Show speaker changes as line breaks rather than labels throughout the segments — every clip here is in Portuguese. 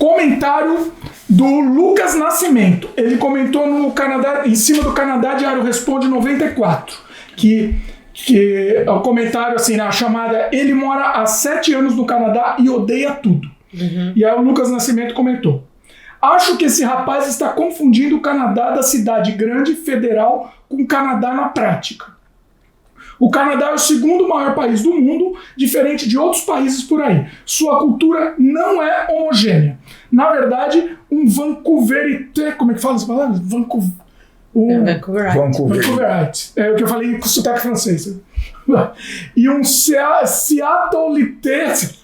Comentário do Lucas Nascimento. Ele comentou no Canadá, em cima do Canadá Diário Responde 94, que o comentário assim, na chamada, ele mora há 7 anos no Canadá e odeia tudo. E aí o Lucas Nascimento comentou: acho que esse rapaz está confundindo o Canadá da cidade grande federal com o Canadá na prática. O Canadá é o segundo maior país do mundo, diferente de outros países por aí. Sua cultura não é homogênea. Na verdade, um Vancouverite... Como é que fala essa palavra? Vancouverite. É o que eu falei com sotaque francês. E um Seattlite,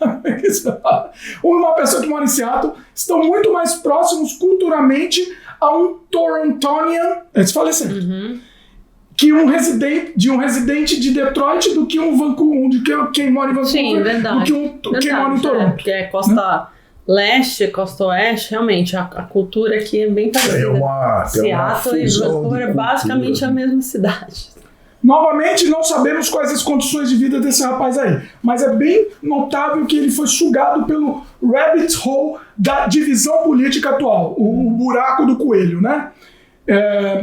uma pessoa que mora em Seattle, estão muito mais próximos culturalmente a um Torontonian, eles falam certo, que um residente de Detroit do que um Vancouver, de quem mora em Vancouver.
Sim, verdade.
Do que quem mora em Toronto.
Porque é costa leste, costa oeste, realmente, a cultura aqui é bem parecida. Seattle e Vancouver é basicamente a mesma cidade.
Novamente, não sabemos quais as condições de vida desse rapaz aí, mas é bem notável que ele foi sugado pelo rabbit hole da divisão política atual, o buraco do coelho, né?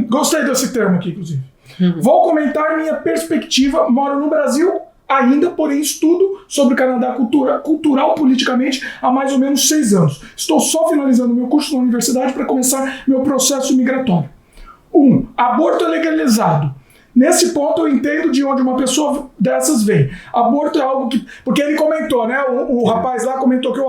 Gostei desse termo aqui, inclusive. Vou comentar minha perspectiva. Moro no Brasil ainda, porém estudo sobre o Canadá cultural politicamente há mais ou menos 6 anos. Estou só finalizando meu curso na universidade para começar meu processo migratório. 1. Aborto é legalizado. Nesse ponto eu entendo de onde uma pessoa dessas vem. Aborto é algo que... Porque ele comentou, né? O rapaz lá comentou que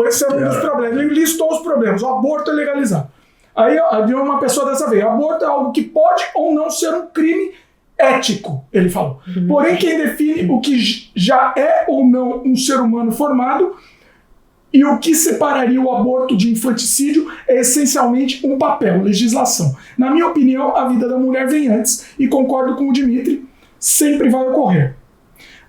esse é um dos problemas. Ele listou os problemas. O aborto é legalizado. Aí uma pessoa dessa vez: aborto é algo que pode ou não ser um crime ético, ele falou. Porém, quem define o que já é ou não um ser humano formado e o que separaria o aborto de infanticídio é essencialmente um papel, legislação. Na minha opinião, a vida da mulher vem antes, e concordo com o Dimitri, sempre vai ocorrer.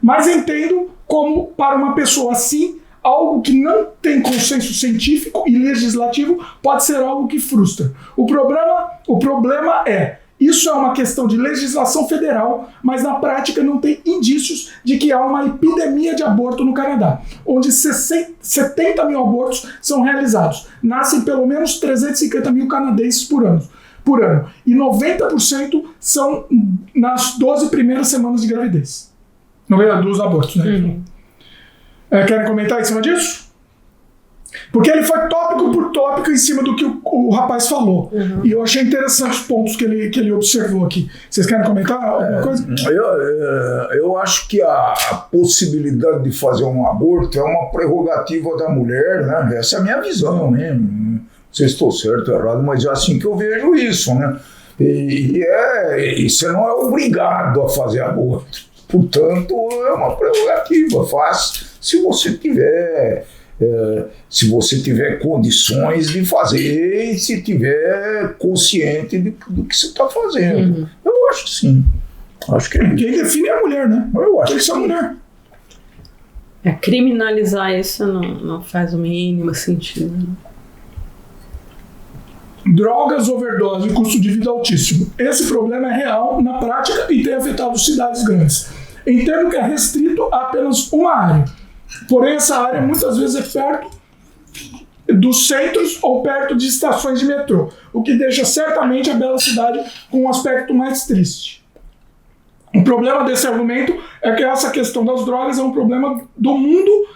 Mas entendo como, para uma pessoa assim, algo que não tem consenso científico e legislativo pode ser algo que frustra. O problema é, isso é uma questão de legislação federal, mas na prática não tem indícios de que há uma epidemia de aborto no Canadá, onde 70 mil abortos são realizados. Nascem pelo menos 350 mil canadenses por ano. E 90% são nas 12 primeiras semanas de gravidez. Dos abortos, né? Querem comentar em cima disso? Porque ele foi tópico por tópico em cima do que o rapaz falou. E eu achei interessante os pontos que ele observou aqui. Vocês querem comentar alguma coisa?
Eu acho que a possibilidade de fazer um aborto é uma prerrogativa da mulher, né? Essa é a minha visão, né? Não sei se estou certo ou errado, mas é assim que eu vejo isso, né? E você não é obrigado a fazer aborto. Portanto, é uma prerrogativa. Faz se você tiver condições de fazer e se tiver consciente do que você está fazendo. Eu acho que sim. Acho que
quem define é a mulher, né?
Eu acho
que é a mulher.
Criminalizar isso não faz o mínimo sentido.
Drogas, overdose e custo de vida altíssimo. Esse problema é real na prática e tem afetado cidades grandes. Entendo que é restrito a apenas uma área. Porém, essa área muitas vezes é perto dos centros ou perto de estações de metrô, o que deixa certamente a bela cidade com um aspecto mais triste. O problema desse argumento é que essa questão das drogas é um problema do mundo...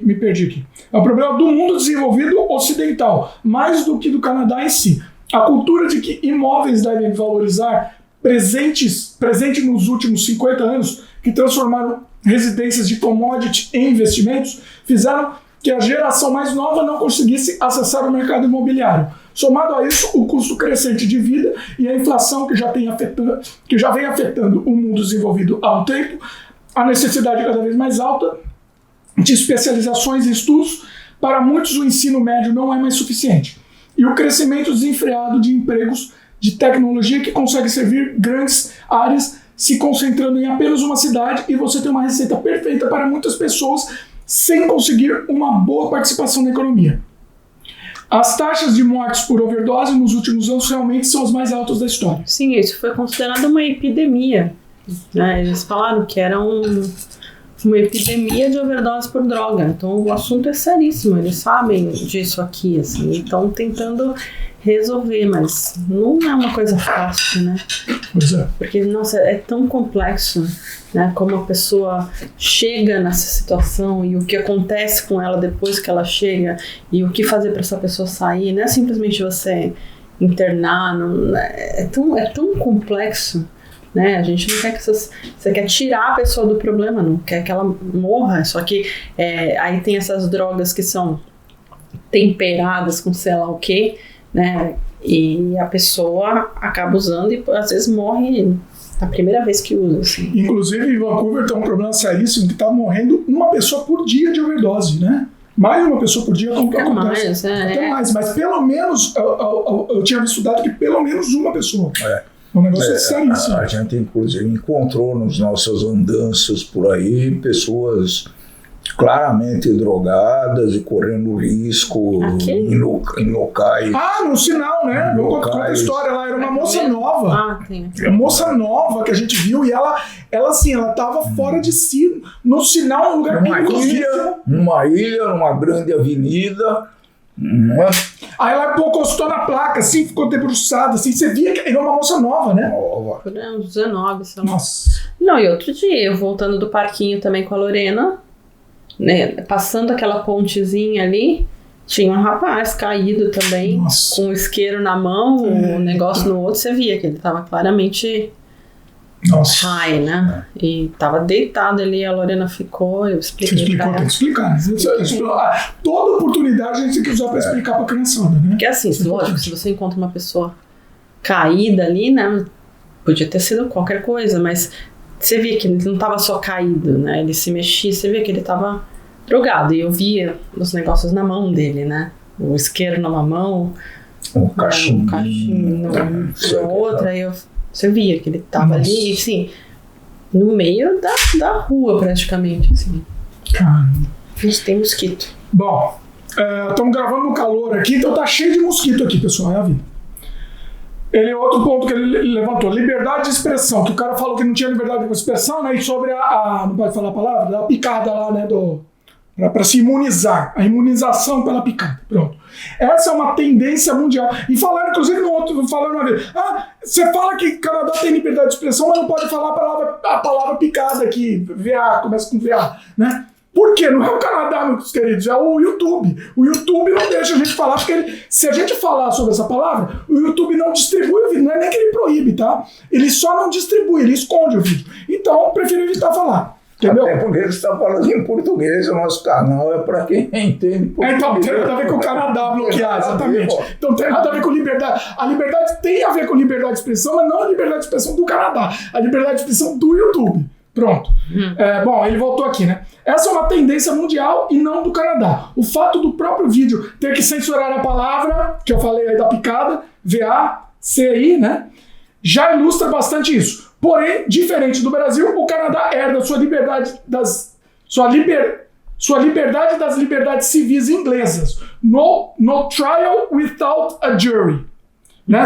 Me perdi aqui. É um problema do mundo desenvolvido ocidental, mais do que do Canadá em si. A cultura de que imóveis devem valorizar presente nos últimos 50 anos, que transformaram residências de commodity em investimentos, fizeram que a geração mais nova não conseguisse acessar o mercado imobiliário. Somado a isso, o custo crescente de vida e a inflação que já vem afetando o mundo desenvolvido há um tempo, a necessidade cada vez mais alta de especializações e estudos. Para muitos, o ensino médio não é mais suficiente. E o crescimento desenfreado de empregos de tecnologia que consegue servir grandes áreas, se concentrando em apenas uma cidade, e você tem uma receita perfeita para muitas pessoas sem conseguir uma boa participação na economia. As taxas de mortes por overdose nos últimos anos realmente são as mais altas da história.
Sim, isso foi considerado uma epidemia. Eles falaram que era uma epidemia de overdose por droga. Então o assunto é seríssimo, eles sabem disso aqui, assim, estão tentando resolver, mas não é uma coisa fácil, né?
Pois é.
Porque, nossa, é tão complexo, né? Como a pessoa chega nessa situação e o que acontece com ela depois que ela chega e o que fazer para essa pessoa sair. Não é simplesmente você internar, não, é tão complexo, né? A gente não quer que você quer tirar a pessoa do problema, não quer que ela morra, só que aí tem essas drogas que são temperadas com sei lá o que, né? E a pessoa acaba usando e às vezes morre a primeira vez que usa. Assim.
Inclusive em Vancouver tem um problema seríssimo que tá morrendo uma pessoa por dia de overdose, né? Mais uma pessoa por dia como que acontece. Até mais, mas pelo menos eu tinha visto dado que pelo menos uma pessoa. Um negócio seríssimo.
A gente inclusive encontrou nas nossas andanças por aí pessoas claramente drogadas e correndo risco em locais.
No sinal, né? Eu conto a história lá, era uma moça nova. Uma moça nova que a gente viu e ela assim, ela tava fora de si, no sinal, num lugar
numa ilha, numa grande avenida.
Aí ela encostou na placa, assim, ficou debruçada, assim, você via que era uma moça nova, né?
Por uns 19, sei lá.
Nossa.
Não, e outro dia, eu voltando do parquinho também com a Lorena, né, passando aquela pontezinha ali, tinha um rapaz caído também, com um isqueiro na mão, um negócio no outro, você via que ele tava claramente high, né? E tava deitado ali, a Lorena ficou, eu expliquei pra ela.
Tem que explicar. Toda oportunidade a gente tem que usar pra explicar pra criançada, né?
Porque assim, lógico, se você encontra uma pessoa caída ali, né, podia ter sido qualquer coisa, mas você via que ele não tava só caído, né? Ele se mexia, você via que ele tava drogado. E eu via os negócios na mão dele, né? O isqueiro numa mão,
um cachimbo
na outra. Aí você via que ele tava ali, assim, no meio da rua, praticamente, assim.
Caramba.
A gente tem mosquito.
Bom, estamos gravando no calor aqui, então tá cheio de mosquito aqui, pessoal, é a vida. Outro ponto que ele levantou, liberdade de expressão, que o cara falou que não tinha liberdade de expressão, né, e sobre não pode falar a palavra, da picada lá, né, para se imunizar, a imunização pela picada, pronto. Essa é uma tendência mundial. E falaram, inclusive, falaram uma vez, você fala que o Canadá tem liberdade de expressão, mas não pode falar a palavra picada aqui, VA, começa com VA, né? Por quê? Não é o Canadá, meus queridos, é o YouTube. O YouTube não deixa a gente falar, porque se a gente falar sobre essa palavra, o YouTube não distribui o vídeo. Não é nem que ele proíbe, tá? Ele só não distribui, ele esconde o vídeo. Então, eu prefiro evitar falar. Entendeu?
Até porque ele está falando em português, o nosso canal é para quem entende português.
Então, tem nada a ver com o Canadá bloquear, exatamente. Então, tem nada a ver com liberdade. A liberdade tem a ver com liberdade de expressão, mas não a liberdade de expressão do Canadá. A liberdade de expressão do YouTube. Pronto. Bom, ele voltou aqui, né? Essa é uma tendência mundial e não do Canadá. O fato do próprio vídeo ter que censurar a palavra, que eu falei aí da picada, VACI, né? Já ilustra bastante isso. Porém, diferente do Brasil, o Canadá herda sua liberdade das liberdades civis inglesas. No trial without a jury. Né?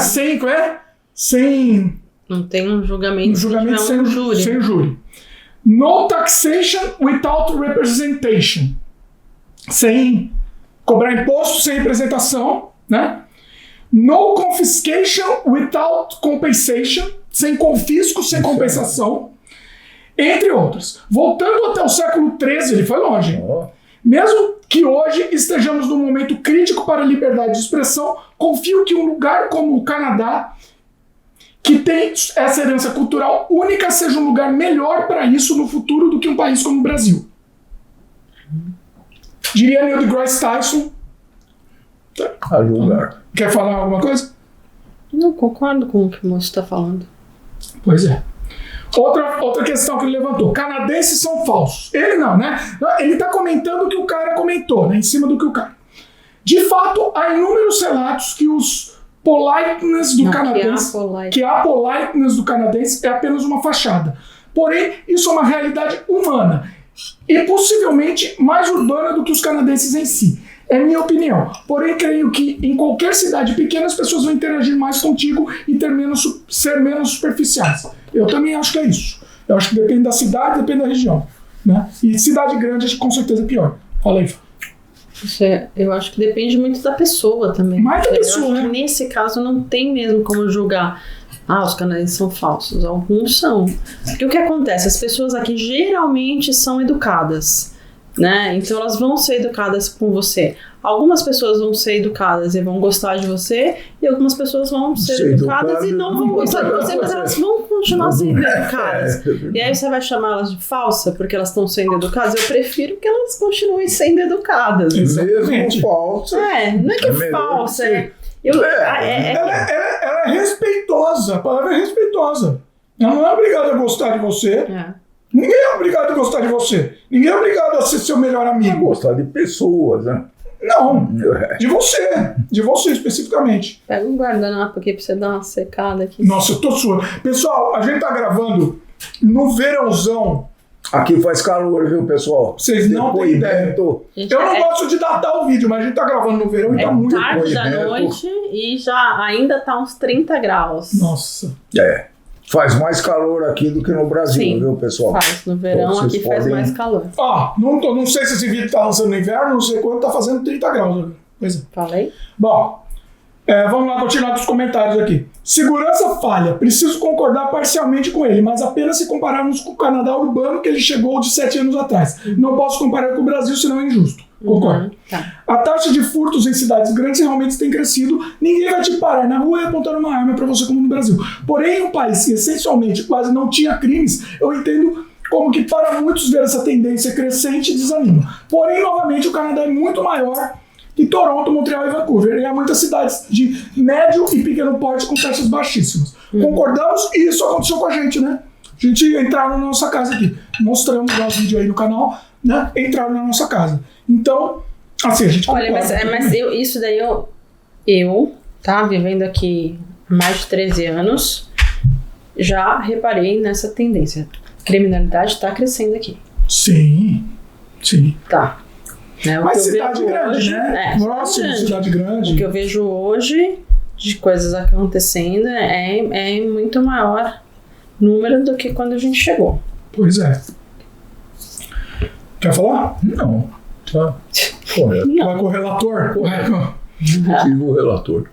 Sem.
Não tem um julgamento
sem júri. No taxation without representation. Sem cobrar imposto, sem representação, né? No confiscation without compensation. Sem confisco, sem compensação. Entre outras. Voltando até o século XIII, ele foi longe. Mesmo que hoje estejamos num momento crítico para a liberdade de expressão, confio que um lugar como o Canadá, que tem essa herança cultural única, seja um lugar melhor para isso no futuro do que um país como o Brasil. Diria Neil deGrasse Tyson.
A julgar.
Quer falar alguma coisa?
Não, concordo com o que o moço está falando.
Pois é. Outra questão que ele levantou. Canadenses são falsos. Ele não, né? Ele está comentando o que o cara comentou, né? Em cima do que o cara. De fato, há inúmeros relatos que os politeness do canadense, que a politeness do canadense é apenas uma fachada. Porém, isso é uma realidade humana e possivelmente mais urbana do que os canadenses em si. É minha opinião. Porém, creio que em qualquer cidade pequena as pessoas vão interagir mais contigo e ser menos superficiais. Eu também acho que é isso. Eu acho que depende da cidade, depende da região. né? E cidade grande com certeza é pior. Fala aí.
Eu acho que depende muito da pessoa também.
Mais da pessoa,
eu acho
né?
que nesse caso não tem mesmo como julgar. Os canadenses são falsos. Alguns são. Porque o que acontece? As pessoas aqui geralmente são educadas, né? Então elas vão ser educadas com você. Algumas pessoas vão ser educadas e vão gostar de você, e algumas pessoas vão ser educadas e não vão gostar de você, mas elas vão continuar sendo educadas. E aí você vai chamá-las de falsa porque elas estão sendo educadas? Eu prefiro que elas continuem sendo educadas.
Mesmo falsa.
Não é que é falsa,
Ela é respeitosa, a palavra é respeitosa. Ela não é obrigada a gostar de você. Ninguém é obrigado a gostar de você. Ninguém é obrigado a ser seu melhor amigo.
Gostar de pessoas, né?
Não, de você especificamente.
Pega um guardanapo aqui pra você dar uma secada aqui.
Nossa, eu tô suando. Pessoal, a gente tá gravando no verãozão.
Aqui faz calor, viu, pessoal?
Vocês não têm ideia. Eu não gosto de datar o vídeo, mas a gente tá gravando no verão e tá muito
tarde da noite e já ainda tá uns 30 graus.
Nossa.
Faz mais calor aqui do que no Brasil,
sim,
viu, pessoal?
Faz. No verão aqui faz mais calor.
Não sei se esse vídeo tá lançando no inverno, não sei quando, tá fazendo 30 graus. Pois é.
Falei?
Bom, vamos lá continuar com os comentários aqui. Segurança falha. Preciso concordar parcialmente com ele, mas apenas se compararmos com o Canadá urbano que ele chegou de 7 anos atrás. Não posso comparar com o Brasil, senão é injusto. Concordo.
Tá.
A taxa de furtos em cidades grandes realmente tem crescido. Ninguém vai te parar na rua e apontar uma arma para você como no Brasil. Porém, em um país que essencialmente quase não tinha crimes, eu entendo como que para muitos ver essa tendência crescente desanima. Porém, novamente, o Canadá é muito maior que Toronto, Montreal e Vancouver. E há muitas cidades de médio e pequeno porte com taxas baixíssimas. Concordamos? E isso aconteceu com a gente, né? A gente entraram na nossa casa aqui. Mostramos o vídeo aí no canal, né? Entraram na nossa casa. Então, assim, a gente...
Olha, mas isso daí eu tá vivendo aqui há mais de 13 anos, já reparei nessa tendência. A criminalidade tá crescendo aqui.
Sim.
Tá.
Mas cidade grande, hoje, né? Próximo, cidade grande.
O que eu vejo hoje de coisas acontecendo é muito maior número do que quando a gente chegou.
Pois é. Quer falar?
Não. Tá. Correto.
Vai com o relator? Correto.
Tive o relator.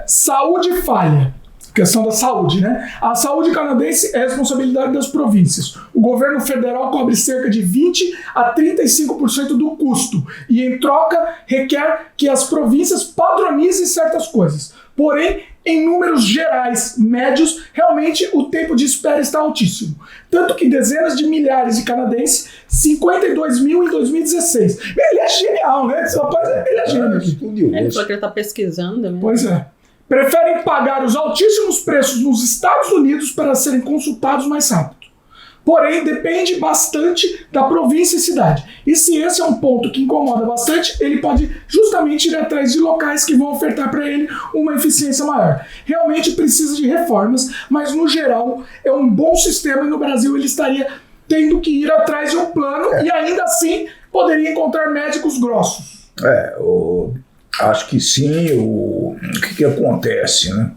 Saúde falha. Questão da saúde, né? A saúde canadense é responsabilidade das províncias. O governo federal cobre cerca de 20% a 35% do custo e, em troca, requer que as províncias padronizem certas coisas. Porém, em números gerais, médios, realmente o tempo de espera está altíssimo. Tanto que dezenas de milhares de canadenses, 52 mil em 2016. Ele é genial, né? Esse rapaz, ele é gênio.
Ele falou que ele está pesquisando mesmo.
Pois é. Preferem pagar os altíssimos preços nos Estados Unidos para serem consultados mais rápido. Porém, depende bastante da província e cidade. E se esse é um ponto que incomoda bastante, ele pode justamente ir atrás de locais que vão ofertar para ele uma eficiência maior. Realmente precisa de reformas, mas no geral é um bom sistema e no Brasil ele estaria tendo que ir atrás de um plano e ainda assim poderia encontrar médicos grossos.
Acho que sim. O que acontece, né?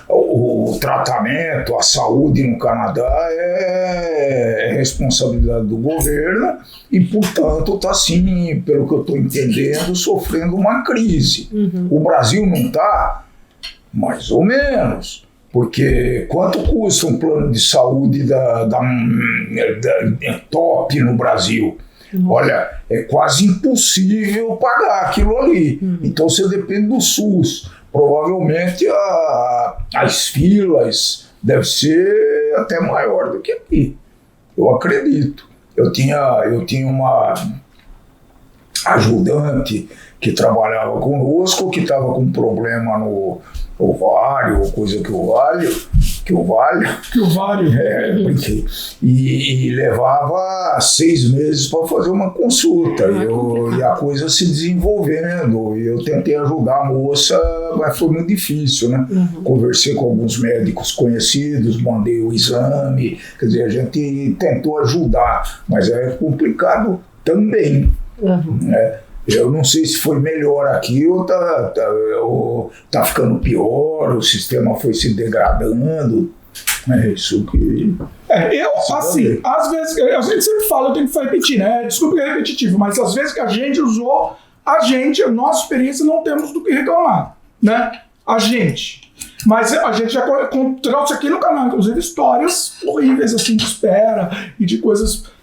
O tratamento, a saúde no Canadá é responsabilidade do governo e, portanto, está, sim, pelo que eu estou entendendo, sofrendo uma crise. O Brasil não está, mais ou menos, porque quanto custa um plano de saúde da top no Brasil? Olha, é quase impossível pagar aquilo ali. Então você depende do SUS. Provavelmente as filas devem ser até maior do que aqui. Eu acredito. Eu tinha uma ajudante que trabalhava conosco, que estava com problema no ovário, ou coisa que o ovário, e levava 6 meses para fazer uma consulta, e a coisa se desenvolvendo, e eu tentei ajudar a moça, mas foi muito difícil, né? Conversei com alguns médicos conhecidos, mandei o exame, quer dizer, a gente tentou ajudar, mas é complicado também, né? Eu não sei se foi melhor aqui ou tá ficando pior, o sistema foi se degradando. É isso que...
Eu, assim, às vezes, a gente sempre fala, eu tenho que repetir, né? Desculpa que é repetitivo, mas às vezes que a gente usou, a nossa experiência, não temos do que reclamar, né? A gente. Mas a gente já trouxe aqui no canal, inclusive, histórias horríveis, assim, de espera e de coisas...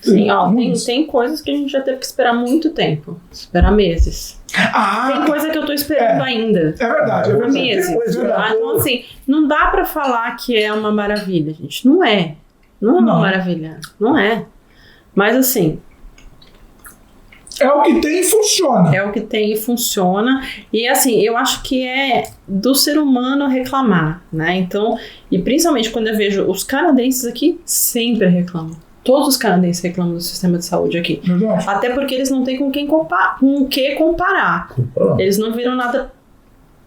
Sim, ó, tem coisas que a gente já teve que esperar muito tempo. Esperar meses. Tem coisa que eu tô esperando ainda.
É verdade, é verdade.
Meses. Então, assim, não dá pra falar que é uma maravilha, gente. Não é. Não é uma maravilha. Não é. Mas, assim...
É o que tem e funciona.
É o que tem e funciona. E, assim, eu acho que é do ser humano reclamar, né? Então, e principalmente quando eu vejo os canadenses aqui, sempre reclamam. Todos os canadenses reclamam do sistema de saúde aqui.
Verdade.
Até porque eles não têm com o que comparar. Eles não viram nada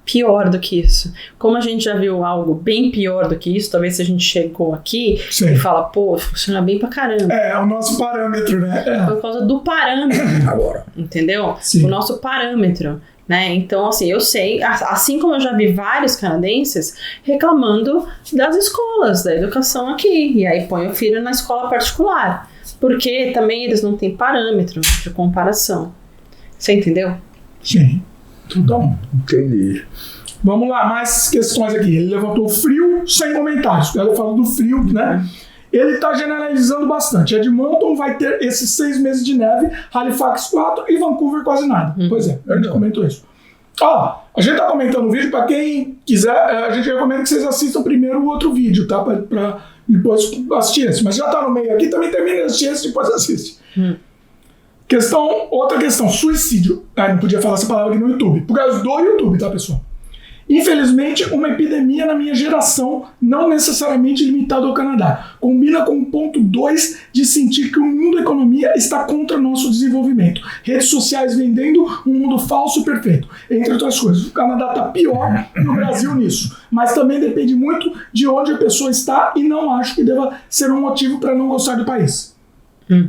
pior do que isso. Como a gente já viu algo bem pior do que isso, talvez se a gente chegou aqui e fala, pô, funciona bem pra caramba.
É o nosso parâmetro, né?
Por causa do parâmetro.
Agora.
Entendeu?
Sim.
O nosso parâmetro. Né? Então, assim, eu sei, assim como eu já vi vários canadenses reclamando das escolas, da educação aqui, e aí põe o filho na escola particular, porque também eles não têm parâmetro de comparação. Você entendeu?
Sim. Então,
Entendi.
vamos lá, mais questões aqui. Ele levantou frio sem comentários. Ela falou do frio, né? Ele está generalizando bastante. Edmonton vai ter esses 6 meses de neve, Halifax 4 e Vancouver quase nada. Pois é, a gente comentou isso. A gente está comentando o vídeo, para quem quiser, a gente recomenda que vocês assistam primeiro o outro vídeo, tá? Para depois assistir esse. Mas já está no meio aqui, também termina de assistir esse e depois assiste. Outra questão, suicídio. Não podia falar essa palavra aqui no YouTube. Por causa do YouTube, tá, pessoal? Infelizmente, uma epidemia na minha geração, não necessariamente limitada ao Canadá, combina com o ponto 2 de sentir que o mundo da economia está contra nosso desenvolvimento. Redes sociais vendendo um mundo falso e perfeito, entre outras coisas. O Canadá está pior no Brasil nisso, mas também depende muito de onde a pessoa está e não acho que deva ser um motivo para não gostar do país.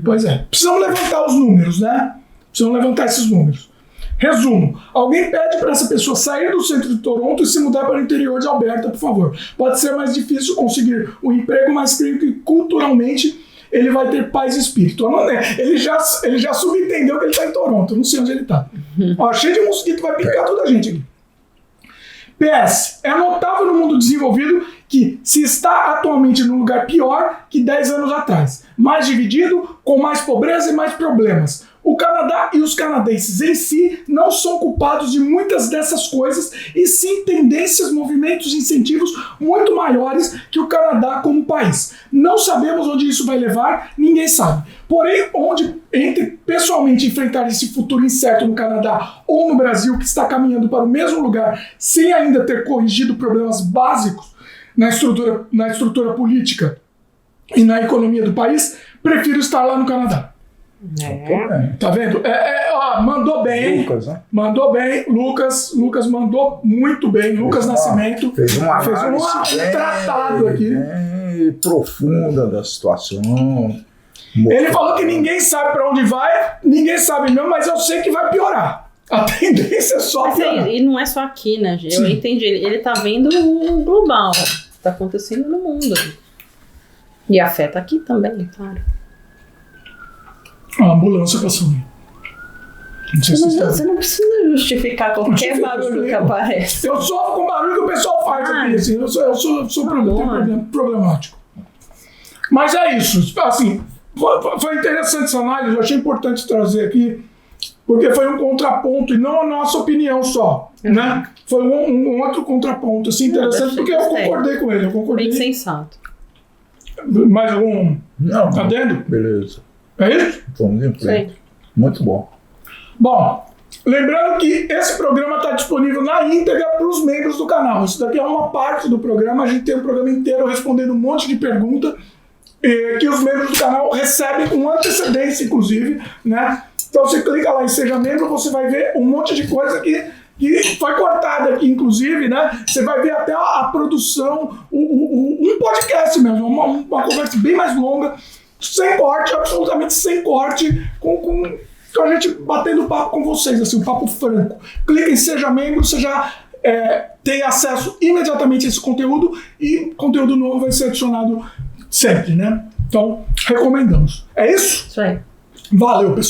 Pois é, precisamos levantar os números, né? Precisamos levantar esses números. Resumo, alguém pede para essa pessoa sair do centro de Toronto e se mudar para o interior de Alberta, por favor. Pode ser mais difícil conseguir um emprego, mas creio que culturalmente ele vai ter paz e espírito. Ele já subentendeu que ele está em Toronto, não sei onde ele está. Cheio de mosquito, vai picar toda a gente aqui. PS, é notável no mundo desenvolvido que se está atualmente num lugar pior que 10 anos atrás. Mais dividido, com mais pobreza e mais problemas. O Canadá e os canadenses em si não são culpados de muitas dessas coisas e sim tendências, movimentos e incentivos muito maiores que o Canadá como país. Não sabemos onde isso vai levar, ninguém sabe. Porém, entre pessoalmente enfrentar esse futuro incerto no Canadá ou no Brasil, que está caminhando para o mesmo lugar sem ainda ter corrigido problemas básicos na estrutura política e na economia do país, prefiro estar lá no Canadá. Tá vendo? Mandou bem.
Lucas, né?
Mandou bem. Lucas mandou muito bem. Lucas Nascimento
fez um
tratado aqui.
Bem profunda da situação.
Ele falou que ninguém sabe pra onde vai, ninguém sabe mesmo, mas eu sei que vai piorar. A tendência é só piorar.
E não é só aqui, né, gente? Eu entendi. Ele tá vendo o global. Tá acontecendo no mundo. E afeta aqui também, claro.
A ambulância passou. Não sei se
você não precisa justificar qualquer barulho que aparece.
Eu sofro com o barulho que o pessoal faz aqui. Assim, eu sou problemático. Mas é isso. Assim, foi interessante essa análise. Eu achei importante trazer aqui, porque foi um contraponto e não a nossa opinião só. Né? Foi um outro contraponto assim, interessante, porque eu concordei com ele.
Bem sensato.
Mais algum adendo?
Beleza.
É isso?
Vamos em frente. Muito bom.
Bom, lembrando que esse programa está disponível na íntegra para os membros do canal. Isso daqui é uma parte do programa. A gente tem um programa inteiro respondendo um monte de perguntas que os membros do canal recebem com antecedência, inclusive, né? Então você clica lá em Seja Membro, você vai ver um monte de coisa que foi cortada aqui, inclusive, né? Você vai ver até a produção, um podcast mesmo, uma conversa bem mais longa, sem corte, absolutamente sem corte, com a gente batendo papo com vocês, assim, um papo franco. Clica em Seja Membro, você já ter acesso imediatamente a esse conteúdo, e conteúdo novo vai ser adicionado sempre, né? Então, recomendamos. É isso?
Isso aí.
Valeu, pessoal.